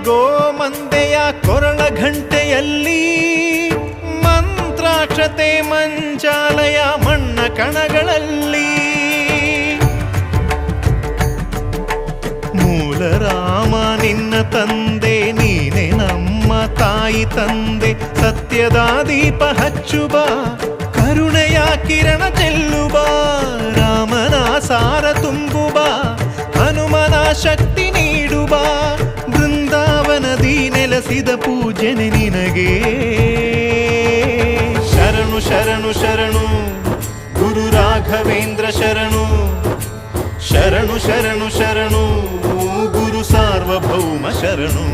ಗೋಮಂದೆಯ ಕೊರಳ ಘಂಟೆಯಲ್ಲಿ ಮಂತ್ರಾಕ್ಷತೆ ಮಂಚಾಲಯ ಮಣ್ಣ ಕಣಗಳಲ್ಲಿ ಮೂಲ ರಾಮ ನಿನ್ನ ತಂದೆ ನೀನೆ ನಮ್ಮ ತಾಯಿ ತಂದೆ ಸತ್ಯದ ದೀಪ ಹಚ್ಚುಬ ಕರುಣೆಯ ಕಿರಣ ಚೆಲ್ಲುಬ ರಾಮನ ಸಾರ ತುಂಬುಬ ಹನುಮನ ಶಕ್ತಿ ನೀಡುಬ ಬೃಂದಾವನದಿ ನೆಲೆಸಿದ ಪೂಜನೆ ನಿನಗೆ ಶರಣು ಶರಣು ಶರಣು ಗುರು ರಾಘವೇಂದ್ರ ಶರಣು ಶರಣು ಶರಣು ಶರಣು ಗುರು ಸಾರ್ವಭೌಮ ಶರಣು.